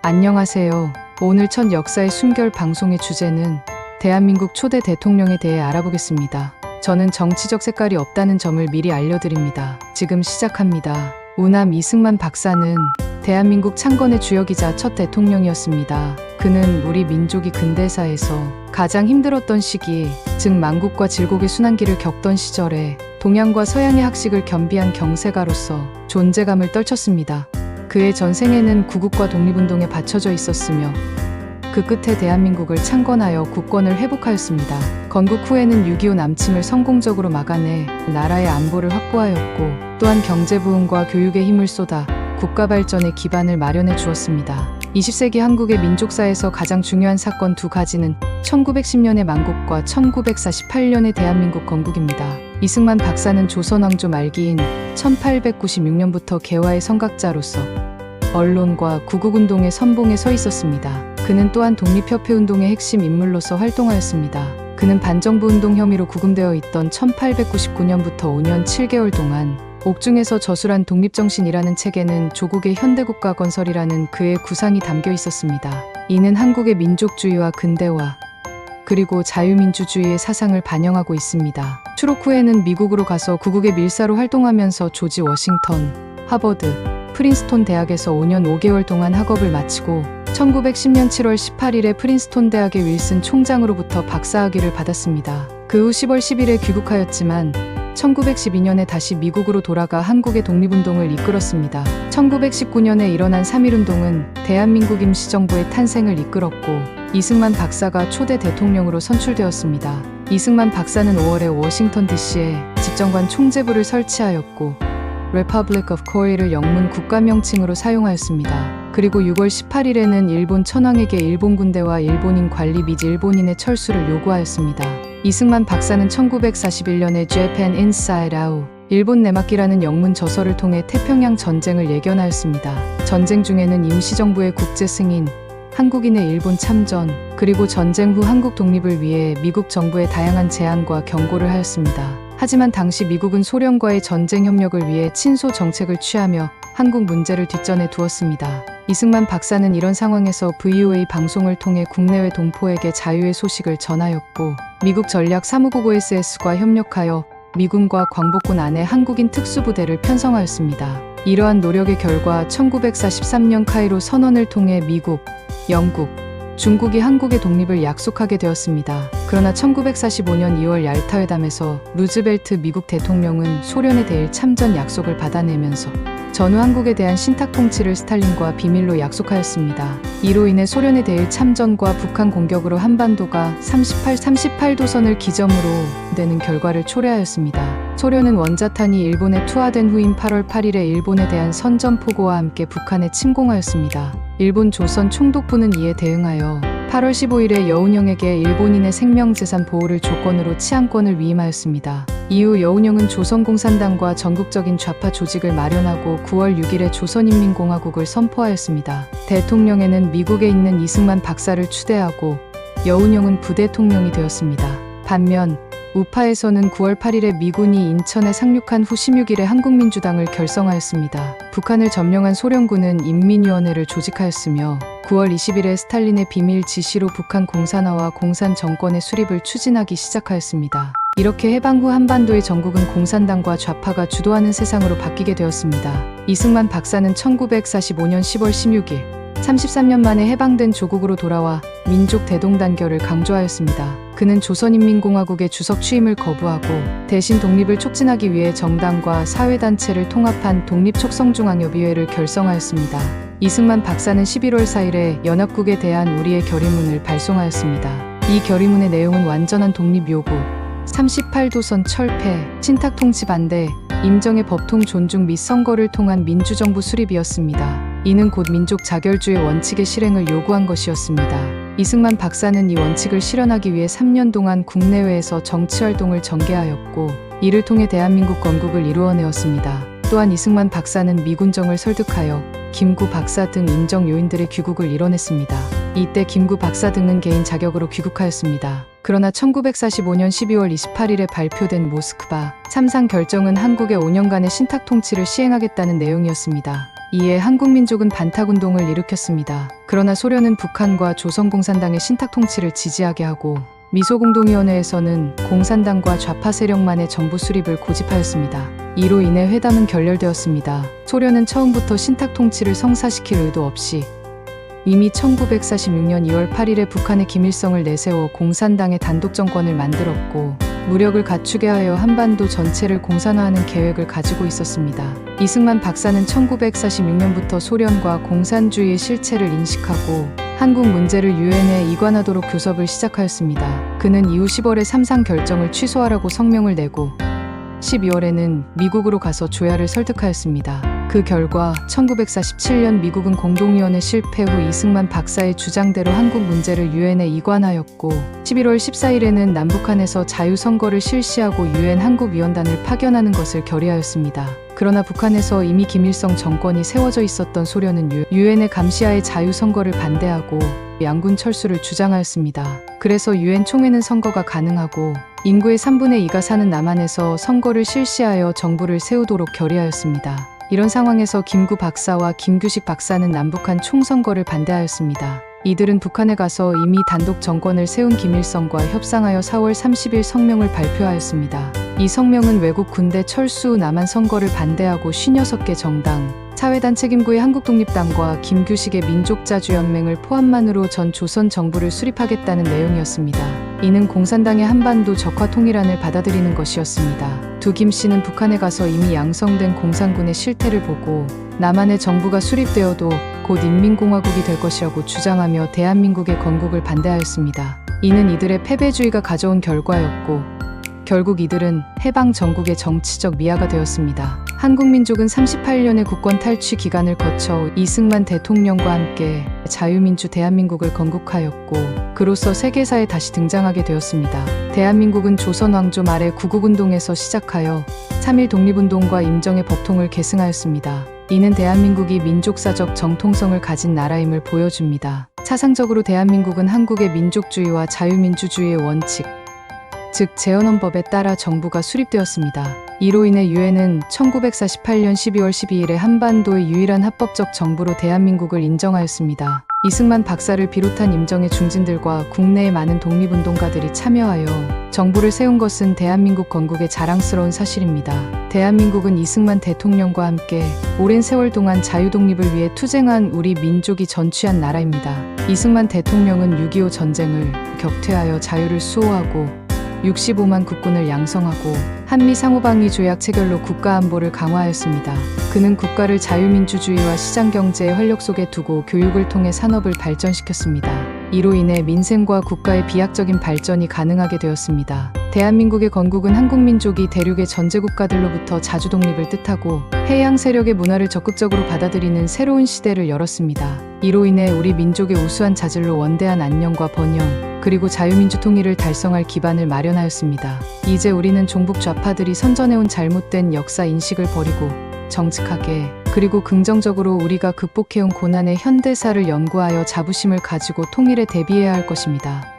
안녕하세요. 오늘 첫 역사의 숨결 방송의 주제는 대한민국 초대 대통령에 대해 알아보겠습니다. 저는 정치적 색깔이 없다는 점을 미리 알려드립니다. 지금 시작합니다. 우남 이승만 박사는 대한민국 창건의 주역이자 첫 대통령이었습니다. 그는 우리 민족이 근대사에서 가장 힘들었던 시기, 즉 만국과 질곡의 순환기를 겪던 시절에 동양과 서양의 학식을 겸비한 경세가로서 존재감을 떨쳤습니다. 그의 전생에는 구국과 독립운동에 바쳐져 있었으며 그 끝에 대한민국을 창건하여 국권을 회복하였습니다. 건국 후에는 6.25 남침을 성공적으로 막아내 나라의 안보를 확보하였고 또한 경제 부흥과 교육에 힘을 쏟아 국가 발전의 기반을 마련해 주었습니다. 20세기 한국의 민족사에서 가장 중요한 사건 두 가지는 1910년의 만국과 1948년의 대한민국 건국입니다. 이승만 박사는 조선 왕조 말기인 1896년부터 개화의 선각자로서 언론과 구국운동의 선봉에 서 있었습니다. 그는 또한 독립협회운동의 핵심 인물로서 활동하였습니다. 그는 반정부운동 혐의로 구금되어 있던 1899년부터 5년 7개월 동안 옥중에서 저술한 독립정신이라는 책에는 조국의 현대국가 건설이라는 그의 구상이 담겨 있었습니다. 이는 한국의 민족주의와 근대화 그리고 자유민주주의의 사상을 반영하고 있습니다. 추록 후에는 미국으로 가서 구국의 밀사로 활동하면서 조지 워싱턴, 하버드, 프린스톤 대학에서 5년 5개월 동안 학업을 마치고 1910년 7월 18일에 프린스톤 대학의 윌슨 총장으로부터 박사학위를 받았습니다. 그 후 10월 10일에 귀국하였지만 1912년에 다시 미국으로 돌아가 한국의 독립운동을 이끌었습니다. 1919년에 일어난 3.1운동은 대한민국 임시정부의 탄생을 이끌었고 이승만 박사가 초대 대통령으로 선출되었습니다. 이승만 박사는 5월에 워싱턴 DC에 집정관 총재부를 설치하였고 Republic of Korea를 영문 국가명칭으로 사용하였습니다. 그리고 6월 18일에는 일본 천황에게 일본 군대와 일본인 관리 및 일본인의 철수를 요구하였습니다. 이승만 박사는 1941년에 Japan Inside Out, 일본 내막기라는 영문 저서를 통해 태평양 전쟁을 예견하였습니다. 전쟁 중에는 임시정부의 국제 승인, 한국인의 일본 참전, 그리고 전쟁 후 한국 독립을 위해 미국 정부의 다양한 제안과 경고를 하였습니다. 하지만 당시 미국은 소련과의 전쟁 협력을 위해 친소 정책을 취하며 한국 문제를 뒷전에 두었습니다. 이승만 박사는 이런 상황에서 VOA 방송을 통해 국내외 동포에게 자유의 소식을 전하였고 미국 전략사무국 OSS과 협력하여 미군과 광복군 안에 한국인 특수부대를 편성하였습니다. 이러한 노력의 결과 1943년 카이로 선언을 통해 미국, 영국, 중국이 한국의 독립을 약속하게 되었습니다. 그러나 1945년 2월 얄타회담에서 루즈벨트 미국 대통령은 소련에 대해 참전 약속을 받아내면서 전후 한국에 대한 신탁 통치를 스탈린과 비밀로 약속하였습니다. 이로 인해 소련에 대해 참전과 북한 공격으로 한반도가 38도선을 기점으로 되는 결과를 초래하였습니다. 소련은 원자탄이 일본에 투하된 후인 8월 8일에 일본에 대한 선전포고와 함께 북한에 침공하였습니다. 일본 조선 총독부는 이에 대응하여 8월 15일에 여운형에게 일본인의 생명재산 보호를 조건으로 치안권을 위임하였습니다. 이후 여운형은 조선공산당과 전국적인 좌파 조직을 마련하고 9월 6일에 조선인민공화국을 선포하였습니다. 대통령에는 미국에 있는 이승만 박사를 추대하고 여운형은 부대통령이 되었습니다. 반면 우파에서는 9월 8일에 미군이 인천에 상륙한 후 16일에 한국민주당을 결성하였습니다. 북한을 점령한 소련군은 인민위원회를 조직하였으며 9월 20일에 스탈린의 비밀 지시로 북한 공산화와 공산 정권의 수립을 추진하기 시작하였습니다. 이렇게 해방 후 한반도의 전국은 공산당과 좌파가 주도하는 세상으로 바뀌게 되었습니다. 이승만 박사는 1945년 10월 16일 33년 만에 해방된 조국으로 돌아와 민족 대동단결을 강조하였습니다. 그는 조선인민공화국의 주석 취임을 거부하고 대신 독립을 촉진하기 위해 정당과 사회단체를 통합한 독립촉성중앙협의회를 결성하였습니다. 이승만 박사는 11월 4일에 연합국에 대한 우리의 결의문을 발송하였습니다. 이 결의문의 내용은 완전한 독립 요구, 38도선 철폐, 신탁 통치 반대, 임정의 법통 존중 및 선거를 통한 민주정부 수립이었습니다. 이는 곧 민족 자결주의 원칙의 실행을 요구한 것이었습니다. 이승만 박사는 이 원칙을 실현하기 위해 3년 동안 국내외에서 정치활동을 전개하였고 이를 통해 대한민국 건국을 이루어내었습니다. 또한 이승만 박사는 미군정을 설득하여 김구 박사 등 인정 요인들의 귀국을 이뤄냈습니다. 이때 김구 박사 등은 개인 자격으로 귀국하였습니다. 그러나 1945년 12월 28일에 발표된 모스크바 참상 결정은 한국의 5년간의 신탁 통치를 시행하겠다는 내용이었습니다. 이에 한국민족은 반탁운동을 일으켰습니다. 그러나 소련은 북한과 조선공산당의 신탁 통치를 지지하게 하고 미소공동위원회에서는 공산당과 좌파 세력만의 정부 수립을 고집하였습니다. 이로 인해 회담은 결렬되었습니다. 소련은 처음부터 신탁 통치를 성사시킬 의도 없이 이미 1946년 2월 8일에 북한의 김일성을 내세워 공산당의 단독 정권을 만들었고 무력을 갖추게 하여 한반도 전체를 공산화하는 계획을 가지고 있었습니다. 이승만 박사는 1946년부터 소련과 공산주의의 실체를 인식하고 한국 문제를 유엔에 이관하도록 교섭을 시작하였습니다. 그는 이후 10월에 삼상 결정을 취소하라고 성명을 내고 12월에는 미국으로 가서 조야를 설득하였습니다. 그 결과 1947년 미국은 공동위원회 실패 후 이승만 박사의 주장대로 한국 문제를 유엔에 이관하였고 11월 14일에는 남북한에서 자유선거를 실시하고 유엔 한국위원단을 파견하는 것을 결의하였습니다. 그러나 북한에서 이미 김일성 정권이 세워져 있었던 소련은 유엔의 감시하에 자유선거를 반대하고 양군 철수를 주장하였습니다. 그래서 유엔 총회는 선거가 가능하고 인구의 3분의 2가 사는 남한에서 선거를 실시하여 정부를 세우도록 결의하였습니다. 이런 상황에서 김구 박사와 김규식 박사는 남북한 총선거를 반대하였습니다. 이들은 북한에 가서 이미 단독 정권을 세운 김일성과 협상하여 4월 30일 성명을 발표하였습니다. 이 성명은 외국 군대 철수 후 남한 선거를 반대하고 56개 정당, 사회단 책임구의 한국독립당과 김규식의 민족자주연맹을 포함만으로 전 조선 정부를 수립하겠다는 내용이었습니다. 이는 공산당의 한반도 적화 통일안을 받아들이는 것이었습니다. 두 김씨는 북한에 가서 이미 양성된 공산군의 실태를 보고 남한의 정부가 수립되어도 곧 인민공화국이 될 것이라고 주장하며 대한민국의 건국을 반대하였습니다. 이는 이들의 패배주의가 가져온 결과였고 결국 이들은 해방 전국의 정치적 미아가 되었습니다. 한국민족은 38년의 국권 탈취 기간을 거쳐 이승만 대통령과 함께 자유민주 대한민국을 건국하였고 그로써 세계사에 다시 등장하게 되었습니다. 대한민국은 조선 왕조 말에 구국운동에서 시작하여 3.1 독립운동과 임정의 법통을 계승하였습니다. 이는 대한민국이 민족사적 정통성을 가진 나라임을 보여줍니다. 사상적으로 대한민국은 한국의 민족주의와 자유민주주의의 원칙, 즉 재헌헌법에 따라 정부가 수립되었습니다. 이로 인해 유엔은 1948년 12월 12일에 한반도의 유일한 합법적 정부로 대한민국을 인정하였습니다. 이승만 박사를 비롯한 임정의 중진들과 국내의 많은 독립운동가들이 참여하여 정부를 세운 것은 대한민국 건국의 자랑스러운 사실입니다. 대한민국은 이승만 대통령과 함께 오랜 세월 동안 자유독립을 위해 투쟁한 우리 민족이 전취한 나라입니다. 이승만 대통령은 6.25 전쟁을 격퇴하여 자유를 수호하고 65만 국군을 양성하고 한미 상호방위 조약 체결로 국가안보를 강화하였습니다. 그는 국가를 자유민주주의와 시장경제의 활력 속에 두고 교육을 통해 산업을 발전시켰습니다. 이로 인해 민생과 국가의 비약적인 발전이 가능하게 되었습니다. 대한민국의 건국은 한국민족이 대륙의 전제국가들로부터 자주독립을 뜻하고 해양 세력의 문화를 적극적으로 받아들이는 새로운 시대를 열었습니다. 이로 인해 우리 민족의 우수한 자질로 원대한 안녕과 번영, 그리고 자유민주 통일을 달성할 기반을 마련하였습니다. 이제 우리는 종북 좌파들이 선전해온 잘못된 역사 인식을 버리고 정직하게 그리고 긍정적으로 우리가 극복해온 고난의 현대사를 연구하여 자부심을 가지고 통일에 대비해야 할 것입니다.